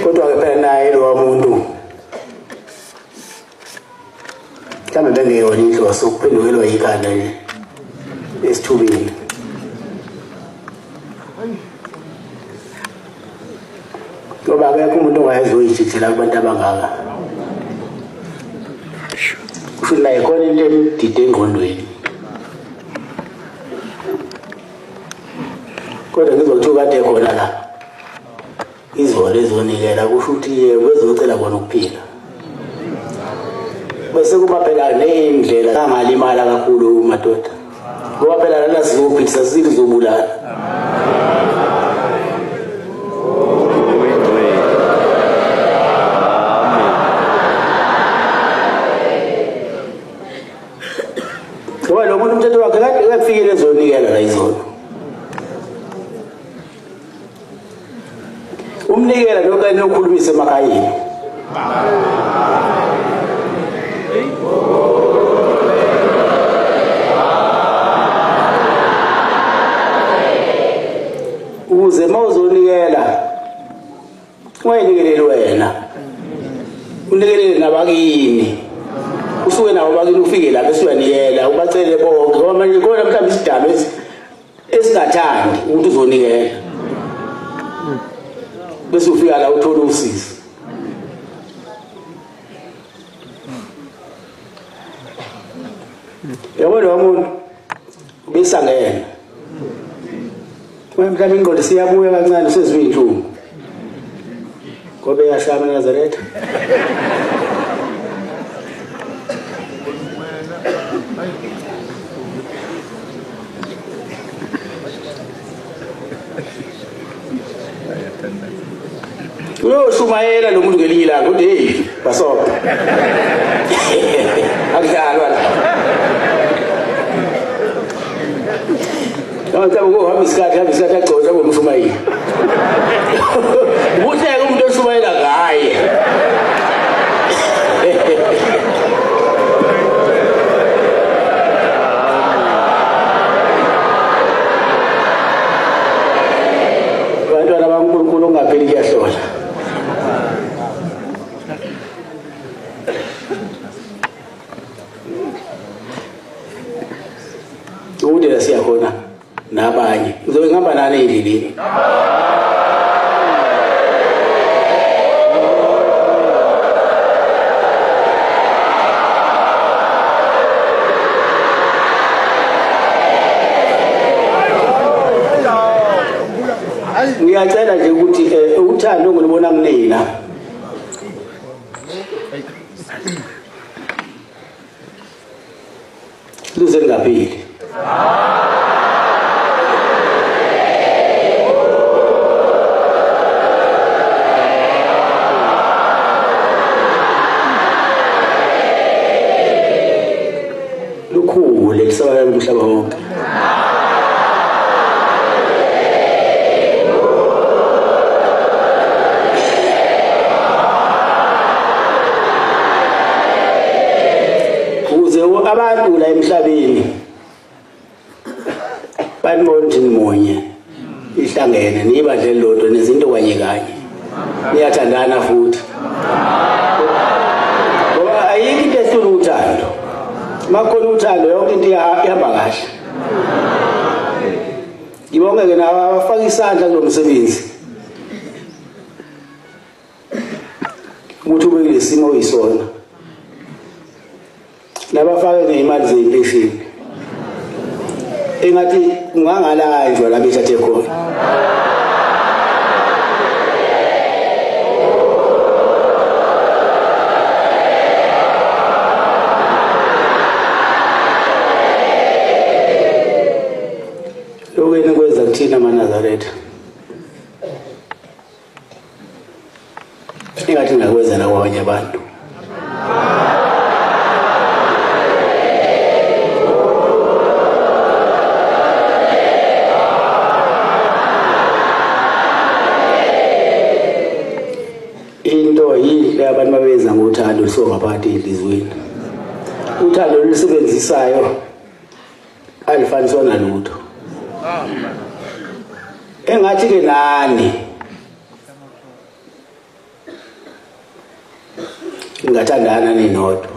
kodwa ke phela naye lo muntu mhlawumbe bengeyona inhloso ukuphendukelwa yikhanda esithubeni. Ngoba akekho umuntu ongayizoyijithela kubantu abangaka. Kusho la ikhona into emdide engqondweni. Kodwa ngizothuka kade khona la. Izolo ezonikela kusho ukuthi bezocela bona ukuphila. Bese kuba phela neindlela angalimala kakhulu umadoda. Ngoba phela lana sizophithisa sizobulala. Ngoba lo muntu umthetho wakhe kade uyafikile ezonikela la izolo. Umnikela lokho anokhulumisa emakhayeni. Uze mawuzonikela ungayinikeleli wena. Unikelele nabakini. Usuke nawo bakini ufike lapha usuyanikela ubacele bonke ngoba manje khona mhlawumbe isidalo esingathandi ukuthi uzonikela. Bese ufika la uthola usizo. Yabona lo muntu besangena. Mhlawumbe ingqondo siyabuya kancane seziyinhlungu. Ngoba yashama Nazareth. Uyoshumayela lo muntu ngelinye ilanga uthi hey basoka. Akudlalwa la. Ngicela ukuhamba isikhathi agcoza ngomshumayeli. Ubuhleke umuntu oshumayela ngaye. Bantwana baNkulunkulu ongapheli kuyahlola. Udela siyakhona nabanye. Uzobe ngihamba nani endleleni? Ngiyacela nje ukuthi uthando ngilibona kunina. Luze ngaphili. Lukhule lisaba umhlaba wonke. Abantu la emhlabeni banibona munye ihlangene nibadle lodwa nezinto kanye kanye niyathandana futhi ngoba ayikho into esifuna uthando makhona uthando yonke into ihamba kahle. Ngibonge ke nawe abafaka isandla kulomsebenzi ukuthi ube kulesimo oyisona. Nabafake ngeimali zepension engathi ungangalanjwa la bethathe khona. Lokho kwenza kuthina amaNazaretha engathi ngakwenza nakwabanye abantu. Into yile abantu babenza ngothando lisongaphakathi enhlizweni. Uthando olusebenzisayo alifaniswa nalutho. Engathi ke nani ingathandana ninodwa.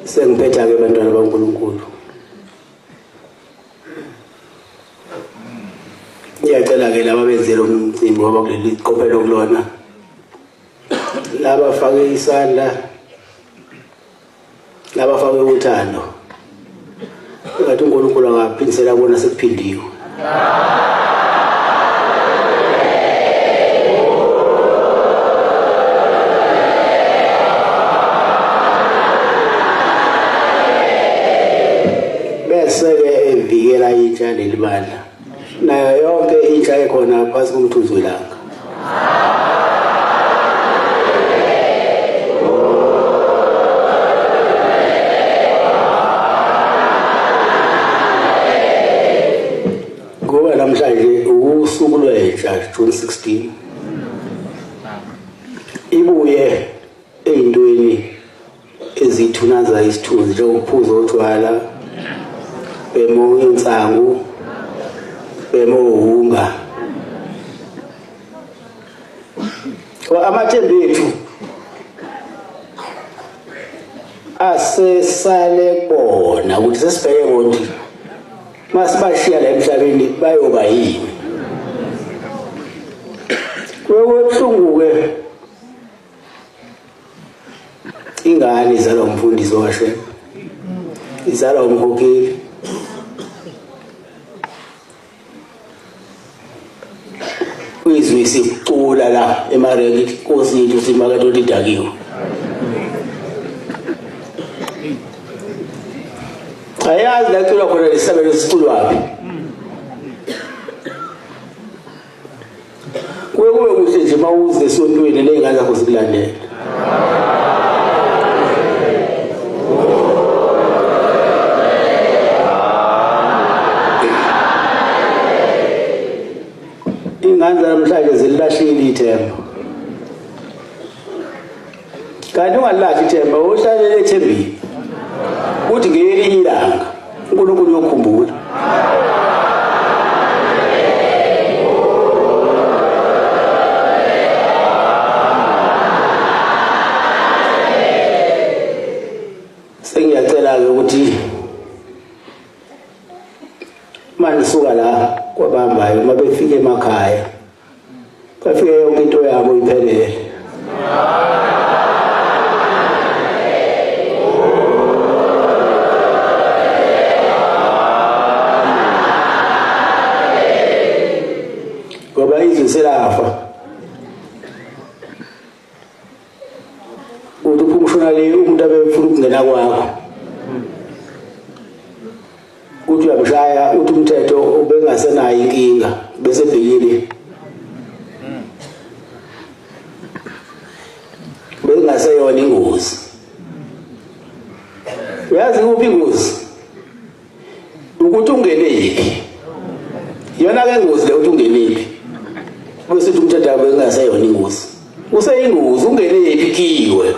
Sengiphetha ke bantwana baNkulunkulu. Ngiyacela ke laba benzela umcimbi ngoba kuleli qophelo kulona. Laba fake isandla. Laba fake uthando. Ngathi uNkulunkulu angaphindisela bona sekuphindiwe. Bese-ke evikela intsha lelibandla. Nayo yonke intsha ekhona phasi komthunzi welanga. Ngoba namhlanje usuku lwentsha June 16. Ibuye eyintweni ezithunaza isithunzi njengokuphuza utshwala, bemo insangu, bemo uhunga. Amathembu ethu asesale kubona ukuthi sesibheke ngokuthi masibashiya la emhlabeni bayoba yini. Kwebuhlungu-ke ingane izalwa umfundisi kaShembe, izalwa umkhokheli, izwi sicula la emareki Nkosi yethu simakade lidakiwe. Ayazi la cula khona lesabelo siculwapi. Kube kuhle nje mawuze esontweni lengane zakho zikulandela. Ingane namhlanje zililahlile ithemba. Kanti ungalahli ithemba uhlalele ethembeni. Uthi ngelinye ilanga uNkulunkulu uyokukhumbula. Sengiyacela-ke ukuthi manisuka la kwabambayo uma befike emakhaya bafike yonke into yabo iphelele. Ngoba izwi selafa. Uthi umshonale umuntu abefuna ukungena kwakho. Uthi uyamshaya uthi umthetho ubengasenayo inkinga bese bhekile. Bengaseyona ingozi. Uyazi kuphi ingozi? Ukuthi ungene yiphi. Yona ke ingozi le ukuthi ungene yiphi. Bese uthi umthetho bengaseyona ingozi. Useyingozi ungene yiphi kiwe.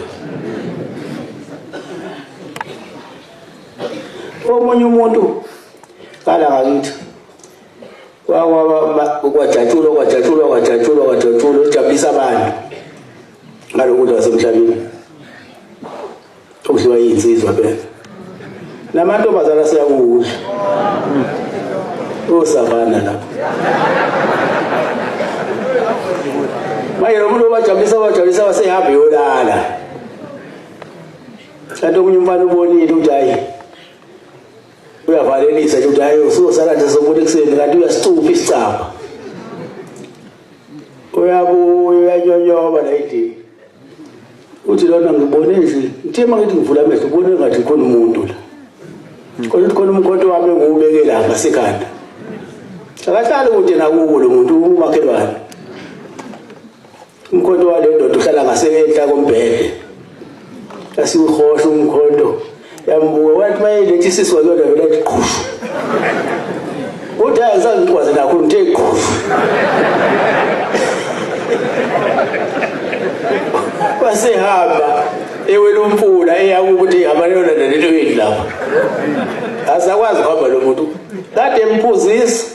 Omunye umuntu kala ngakithi kwajatshulwa ujabulisa abantu ngalokudla kwasemhlabeni okudliwa yinsizwa phela namantombazana siyakudla osavana lapho manje lo muntu wajabulisa wasehamba yolala kanti omunye umfana ubonile ukuthi hayi uyavalelisa ukuthi hayi usosala nje somuntu ekuseni kanti uyasicupha isicapha uyabuya uyanyonyoba la idini uthi lona ngibone nje ngithema ngithi ngivula amehlo ubone ngathi khona umuntu la kodwa khona umkhonto wami ngubeke lapha sekhanda akahlali ukuthi nakuwo lo muntu umakhelwane umkhonto wale ndoda uhlala ngasenhla kombhede asiukhosha umkhonto yambuka wathi mayilethi siswa kodwa vele iqhushu uthi ayizangikwazi nakho ngithe iqhushu wasehamba ewela umfula eyakuthi abalona lento yethu lapha imoto kade emphuzisa